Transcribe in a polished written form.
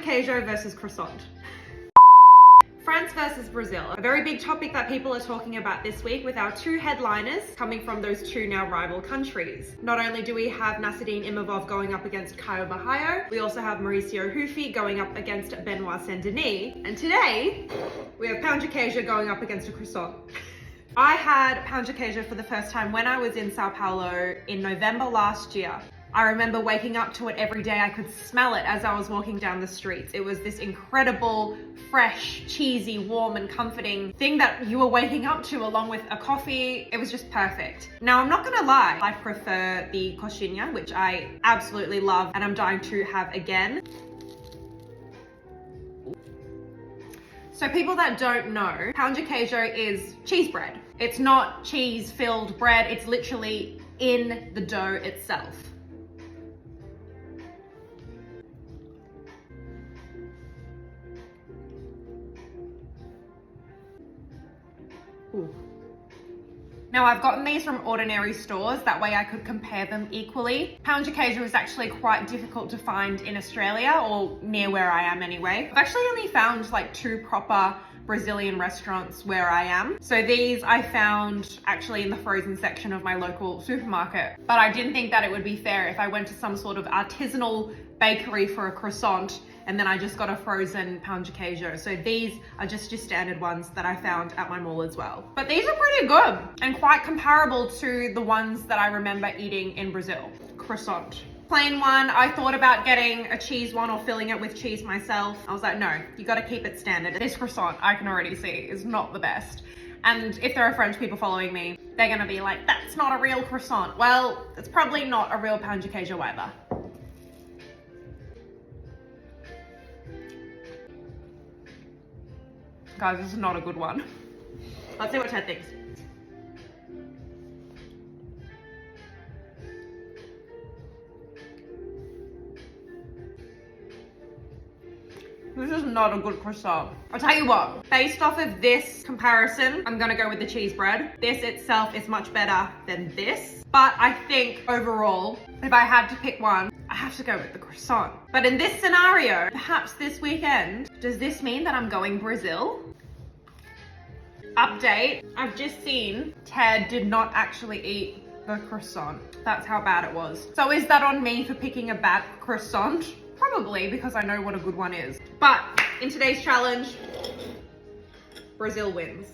queijo versus croissant. France versus Brazil, a very big topic that people are talking about this week with our two headliners coming from those two now rival countries. Not only do we have Nassourdine Imavov going up against Caio Borralho, we also have Mauricio Hufi going up against Benoit Saint-Denis, and today we have pain de queijo going up against a croissant. I had pain de queijo for the first time when I was in Sao Paulo in November last year. I remember waking up to it every day. I could smell it as I was walking down the streets. It was this incredible, fresh, cheesy, warm and comforting thing that you were waking up to along with a coffee. It was just perfect. Now, I'm not gonna lie, I prefer the coxinha, which I absolutely love and I'm dying to have again. So people that don't know, pain de queijo is cheese bread. It's not cheese-filled bread, it's literally in the dough itself. Ooh. Now I've gotten these from ordinary stores, that way I could compare them equally. Pain de queijo is actually quite difficult to find in Australia, or near where I am anyway. I've actually only found like 2 proper Brazilian restaurants where I am. So these I found actually in the frozen section of my local supermarket. But I didn't think that it would be fair if I went to some sort of artisanal bakery for a croissant and then I just got a frozen pain de queijo. So these are just your standard ones that I found at my mall as well. But these are pretty good and quite comparable to the ones that I remember eating in Brazil. Croissant. Plain one, I thought about getting a cheese one or filling it with cheese myself. I was like, no, you gotta keep it standard. This croissant, I can already see, is not the best. And if there are French people following me, they're gonna be like, that's not a real croissant. Well, it's probably not a real pain de queijo either. Guys, this is not a good one. Let's see what Ted thinks. This is not a good croissant. I'll tell you what, based off of this comparison, I'm gonna go with the cheese bread. This itself is much better than this, but I think overall, if I had to pick one, I have to go with the croissant. But in this scenario, perhaps this weekend, does this mean that I'm going Brazil? Update, I've just seen Ted did not actually eat the croissant. That's how bad it was. So is that on me for picking a bad croissant? Probably, because I know what a good one is. But in today's challenge, Brazil wins.